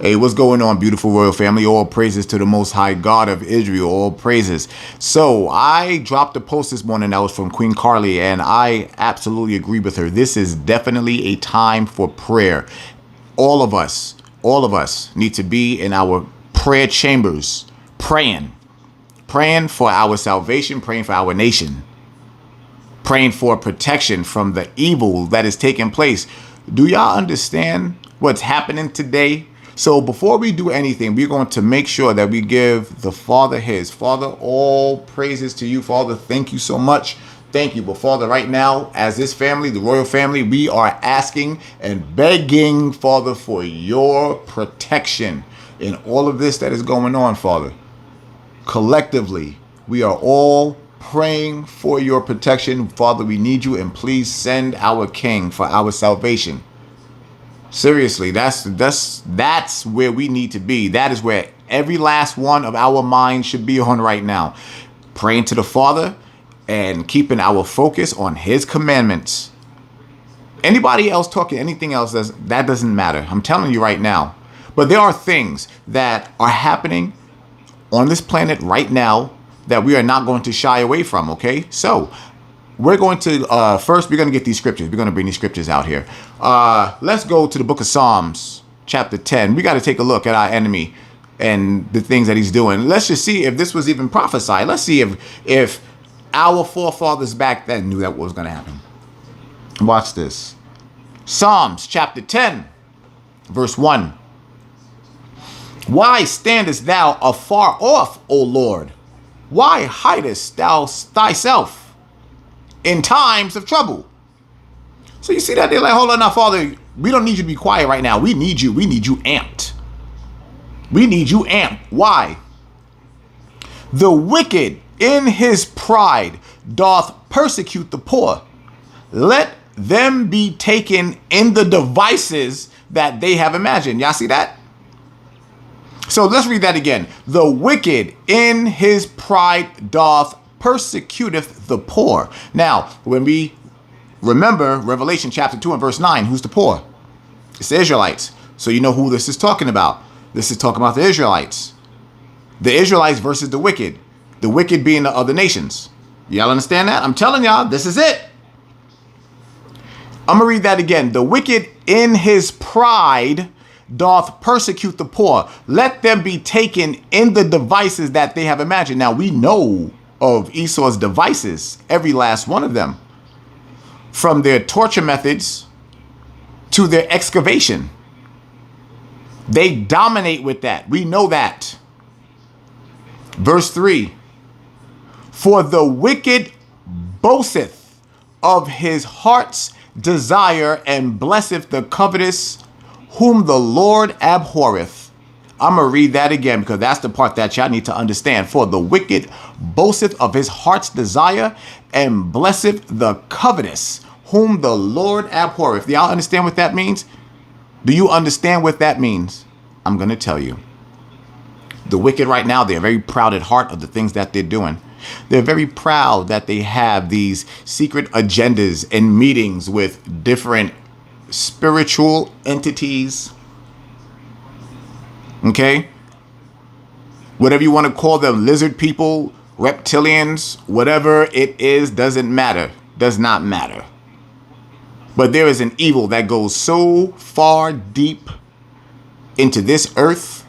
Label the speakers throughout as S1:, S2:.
S1: Hey, what's going on, beautiful royal family? All praises to the Most High God of Israel. All praises. So I dropped a post this morning that was from Queen Carly, and I absolutely agree with her. This is definitely a time for prayer. All of us need to be in our prayer chambers, praying for our salvation, praying for our nation, praying for protection from the evil that is taking place. Do y'all understand what's happening today? So before we do anything, we're going to make sure that we give the Father his. Father, all praises to you. Father, thank you so much. Thank you. But Father, right now, as this family, the royal family, we are asking and begging, Father, for your protection in all of this that is going on, Father. Collectively, we are all praying for your protection. Father, we need you, and please send our King for our salvation. Seriously, that's where we need to be. That is where every last one of our minds should be on right now. Praying to the Father and keeping our focus on his commandments. Anybody else talking anything else, that doesn't matter. I'm telling you right now. But there are things that are happening on this planet right now that we are not going to shy away from, okay? So we're going to first we're going to get these scriptures. We're going to bring these scriptures out here. Let's go to the book of Psalms chapter 10. We got to take a look at our enemy and the things that he's doing. Let's just see if this was even prophesied. Let's see if our forefathers back then knew that was going to happen. Watch this. Psalms chapter 10 verse 1. Why standest thou afar off, O Lord? Why hidest thou thyself in times of trouble? So you see that they're like, hold on now, Father, we don't need you to be quiet right now. We need you amped. We need you amped. Why? The wicked in his pride doth persecute the poor. Let them be taken in the devices that they have imagined. Y'all see that? So let's read that again. The wicked in his pride doth persecuteth the poor. Now, when we remember Revelation chapter 2 and verse 9, who's the poor? It's the Israelites. So you know who this is talking about. This is talking about the Israelites. The Israelites versus the wicked. The wicked being the other nations. Y'all understand that? I'm telling y'all, this is it. I'm going to read that again. The wicked in his pride doth persecute the poor. Let them be taken in the devices that they have imagined. Now we know of Esau's devices, every last one of them, from their torture methods to their excavation. They dominate with that. We know that. Verse 3. For the wicked boasteth of his heart's desire and blesseth the covetous, whom the Lord abhorreth. I'm going to read that again because that's the part that y'all need to understand. For the wicked boasteth of his heart's desire and blesseth the covetous, whom the Lord abhorreth. Do y'all understand what that means? Do you understand what that means? I'm going to tell you. The wicked right now, they're very proud at heart of the things that they're doing. They're very proud that they have these secret agendas and meetings with different spiritual entities. Okay? Whatever you want to call them, lizard people, reptilians, whatever it is, doesn't matter. Does not matter. But there is an evil that goes so far deep into this earth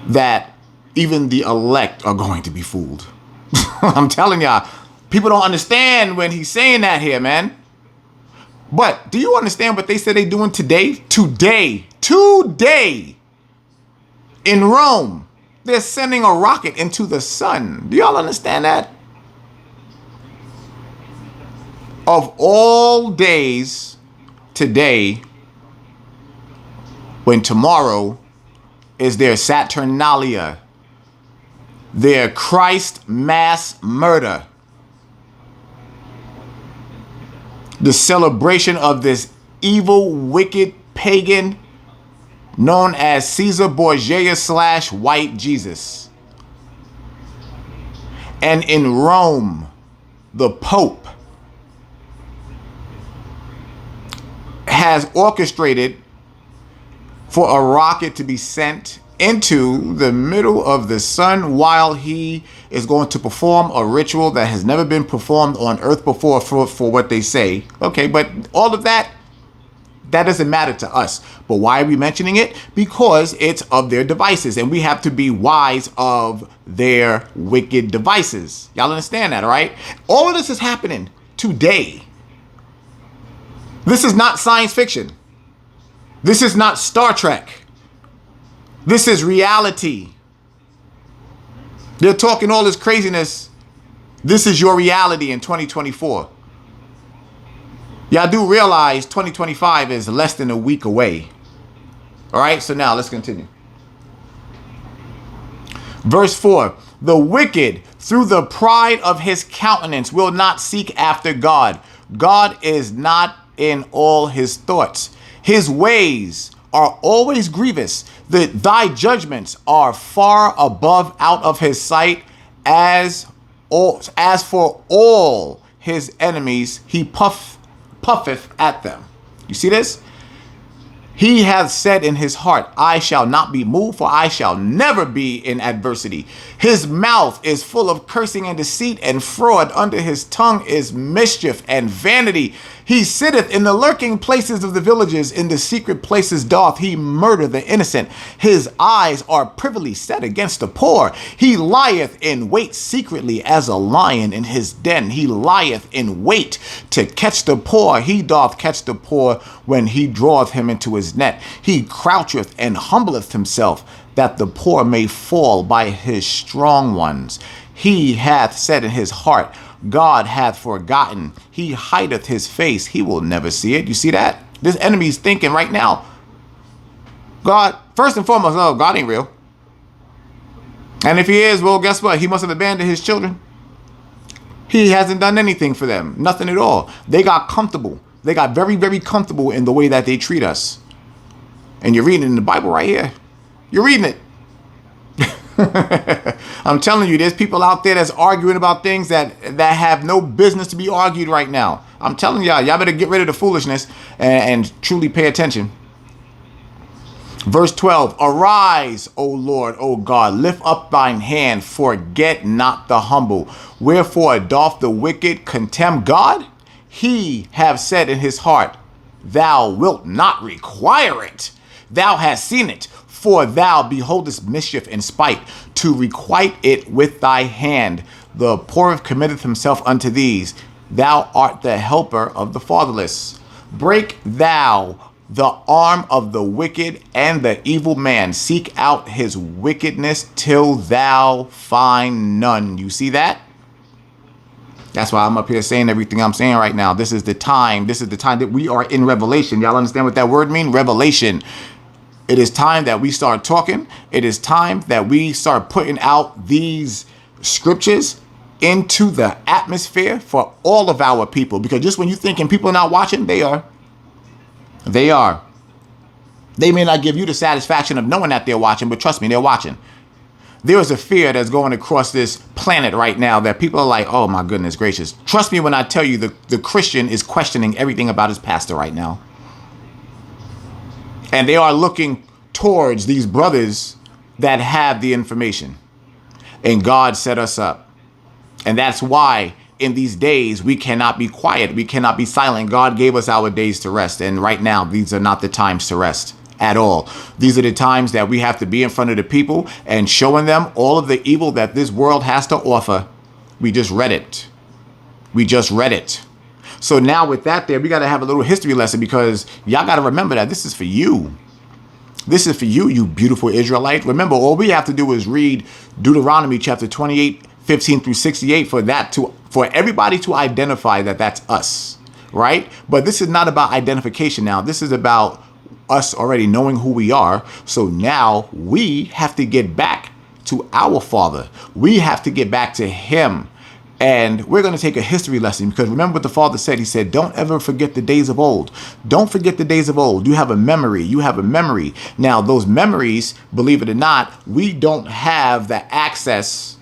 S1: that even the elect are going to be fooled. I'm telling y'all, people don't understand when he's saying that here, man. But do you understand what they said they're doing today? Today in Rome, they're sending a rocket into the sun. Do y'all understand that? Of all days, today, when tomorrow is their Saturnalia, their Christ mass murder, the celebration of this evil, wicked pagan known as Caesar Borgia / White Jesus. And in Rome, the Pope has orchestrated for a rocket to be sent into the middle of the sun while he is going to perform a ritual that has never been performed on earth before for what they say. Okay, but all of that doesn't matter to us. But why are we mentioning it? Because it's of their devices, and we have to be wise of their wicked devices. Y'all understand that, all right? All of this is happening today. This is not science fiction. This is not Star Trek. This is reality. They're talking all this craziness. This is your reality in 2024. Y'all do realize 2025 is less than a week away. All right, so now let's continue. Verse 4, the wicked through the pride of his countenance will not seek after God. God is not in all his thoughts. His ways are always grievous. Thy judgments are far above out of his sight. As for all his enemies, he puffeth at them. You see this? He hath said in his heart, I shall not be moved, for I shall never be in adversity. His mouth is full of cursing and deceit and fraud. Under his tongue is mischief and vanity. He sitteth in the lurking places of the villages. In the secret places doth he murder the innocent. His eyes are privily set against the poor. He lieth in wait secretly as a lion in his den. He lieth in wait to catch the poor. He doth catch the poor when he draweth him into his net. He croucheth and humbleth himself, that the poor may fall by his strong ones. He hath said in his heart, God hath forgotten. He hideth his face. He will never see it. You see that? This enemy is thinking right now, God, first and foremost, no, God ain't real. And if he is, well, guess what? He must have abandoned his children. He hasn't done anything for them. Nothing at all. They got comfortable. They got very, very comfortable in the way that they treat us. And you're reading it in the Bible right here. You're reading it. I'm telling you, there's people out there that's arguing about things that have no business to be argued right now. I'm telling y'all better get rid of the foolishness and truly pay attention. Verse 12, arise, O Lord, O God, lift up thine hand, forget not the humble. Wherefore doth the wicked contemn God? He have said in his heart, thou wilt not require it. Thou hast seen it, for thou beholdest mischief and spite, to requite it with thy hand. The poor committeth himself unto these. Thou art the helper of the fatherless. Break thou the arm of the wicked and the evil man. Seek out his wickedness till thou find none. You see that? That's why I'm up here saying everything I'm saying right now. This is the time. This is the time that we are in revelation. Y'all understand what that word means? Revelation. It is time that we start talking. It is time that we start putting out these scriptures into the atmosphere for all of our people. Because just when you're thinking people are not watching, they are. They are. They may not give you the satisfaction of knowing that they're watching, but trust me, they're watching. There is a fear that's going across this planet right now that people are like, oh my goodness gracious. Trust me when I tell you the Christian is questioning everything about his pastor right now. And they are looking towards these brothers that have the information. And God set us up. And that's why in these days we cannot be quiet. We cannot be silent. God gave us our days to rest. And right now, these are not the times to rest at all. These are the times that we have to be in front of the people and showing them all of the evil that this world has to offer. We just read it. We just read it. So now with that there, we got to have a little history lesson because y'all got to remember that this is for you. This is for you, you beautiful Israelite. Remember, all we have to do is read Deuteronomy chapter 28, 15 through 68 for everybody to identify that that's us, right? But this is not about identification now. This is about us already knowing who we are. So now we have to get back to our Father. We have to get back to him. And we're going to take a history lesson because remember what the Father said. He said, don't ever forget the days of old. Don't forget the days of old. You have a memory. You have a memory. Now, those memories, believe it or not, we don't have the access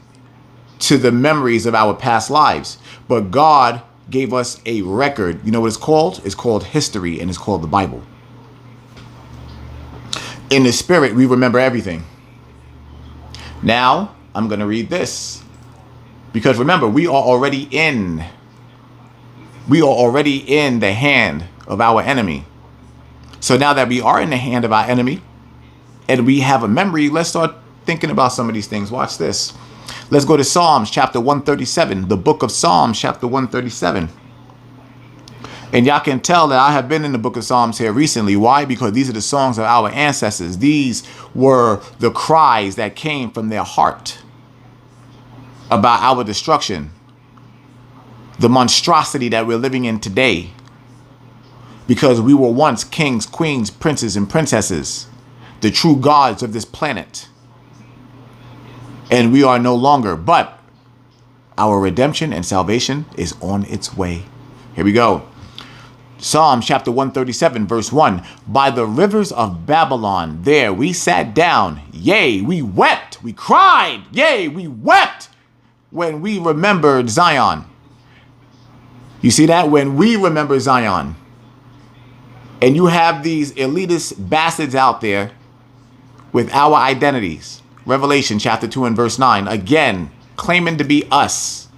S1: to the memories of our past lives. But God gave us a record. You know what it's called? It's called history, and it's called the Bible. In the spirit, we remember everything. Now, I'm going to read this. Because remember, we are already in the hand of our enemy. So now that we are in the hand of our enemy and we have a memory, let's start thinking about some of these things. Watch this. Let's go to Psalms chapter 137, the book of Psalms chapter 137. And y'all can tell that I have been in the book of Psalms here recently. Why? Because these are the songs of our ancestors. These were the cries that came from their heart about our destruction, the monstrosity that we're living in today, because we were once kings, queens, princes, and princesses, the true gods of this planet, and we are no longer. But our redemption and salvation is on its way. Here we go. Psalm chapter 137, verse 1. By the rivers of Babylon, there we sat down. Yea, we wept. We cried. Yea, we wept when we remembered Zion. You see that? When we remember Zion. And you have these elitist bastards out there with our identities. Revelation chapter 2 and verse 9. Again, claiming to be us.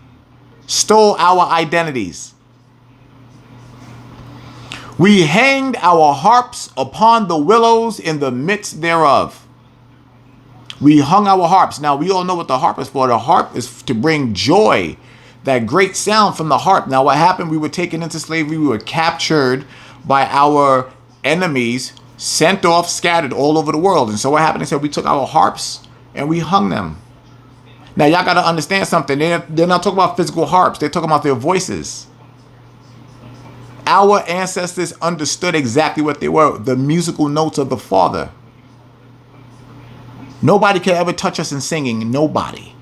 S1: Stole our identities. We hanged our harps upon the willows in the midst thereof. We hung our harps. Now, we all know what the harp is for. The harp is to bring joy, that great sound from the harp. Now, what happened? We were taken into slavery. We were captured by our enemies, sent off, scattered all over the world. And so what happened? They said we took our harps and we hung them. Now, y'all got to understand something. They're not talking about physical harps. They're talking about their voices. Our ancestors understood exactly what they were, the musical notes of the Father. Nobody can ever touch us in singing. Nobody.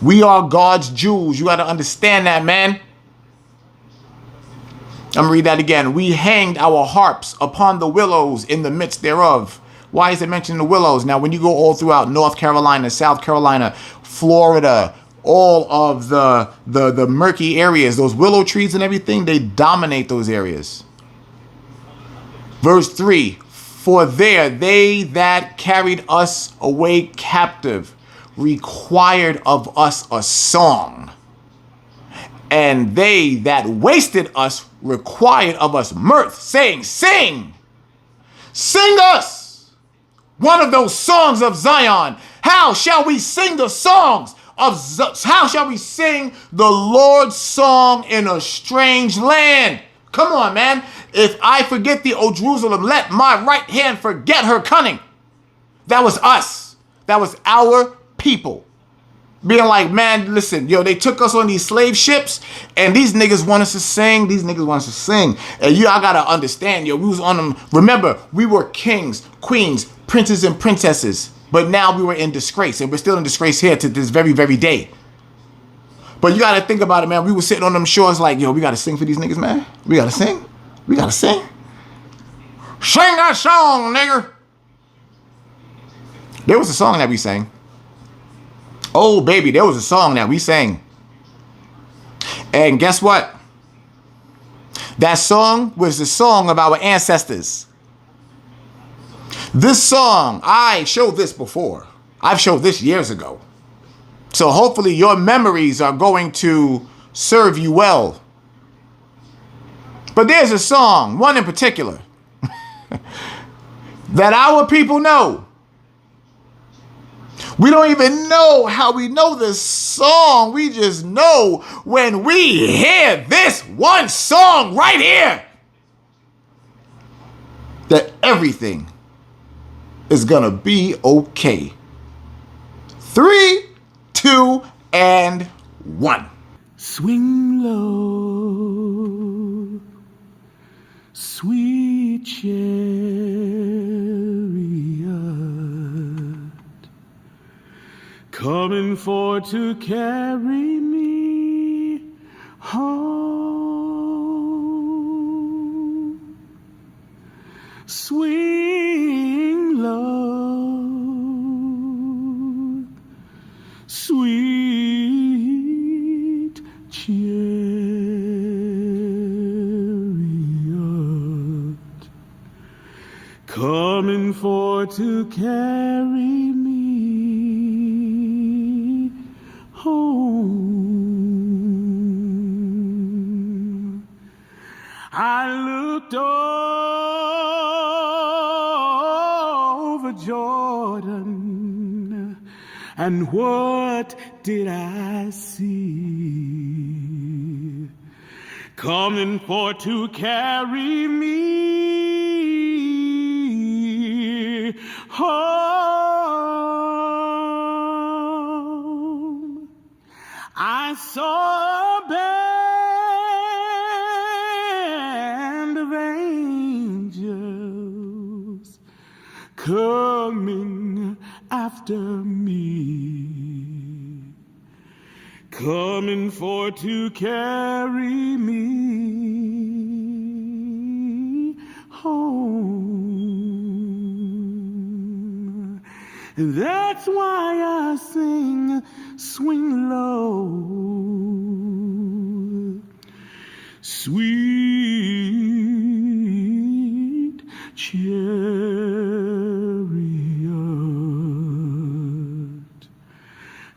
S1: We are God's jewels. You got to understand that, man. I'm going to read that again. We hanged our harps upon the willows in the midst thereof. Why is it mentioned the willows? Now, when you go all throughout North Carolina, South Carolina, Florida, all of the murky areas, those willow trees and everything, they dominate those areas. Verse 3, for there they that carried us away captive required of us a song, and they that wasted us required of us mirth, saying, sing us one of those songs of Zion. How shall we sing the songs how shall we sing the Lord's song in a strange land? Come on, man. If I forget thee, O Jerusalem, let my right hand forget her cunning. That was us. That was our people. Being like, man, listen, yo, they took us on these slave ships and these niggas want us to sing. These niggas want us to sing. And I got to understand, yo, we was on them. Remember, we were kings, queens, princes, and princesses. But now we were in disgrace, and we're still in disgrace here to this very, very day. But you got to think about it, man. We were sitting on them shores like, yo, we got to sing for these niggas, man. We got to sing. We got to sing. Sing that song, nigger. There was a song that we sang. Oh, baby, there was a song that we sang. And guess what? That song was the song of our ancestors. This song, I showed this before. I've showed this years ago. So hopefully your memories are going to serve you well. But there's a song, one in particular, that our people know. We don't even know how we know this song. We just know when we hear this one song right here that everything is gonna be okay. 3, 2, and 1.
S2: Swing low, sweet chariot, coming for to carry me home. Swing low, sweet chariot, coming for to carry me home. I looked over Jordan, and what did I see? Coming for to carry me home. I saw a band of angels coming after me, coming for to carry me home. And that's why I sing, swing low, sweet chariot,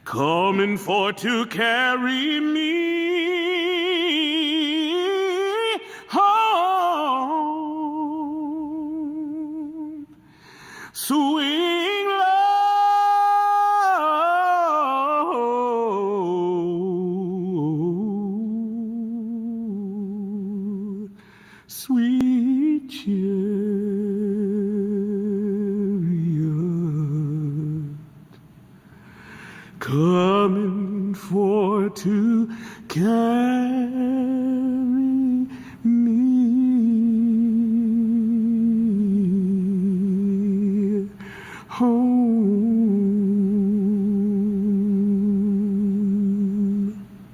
S2: coming for to carry me home. Swing low, sweet chariot, coming for to carry me home.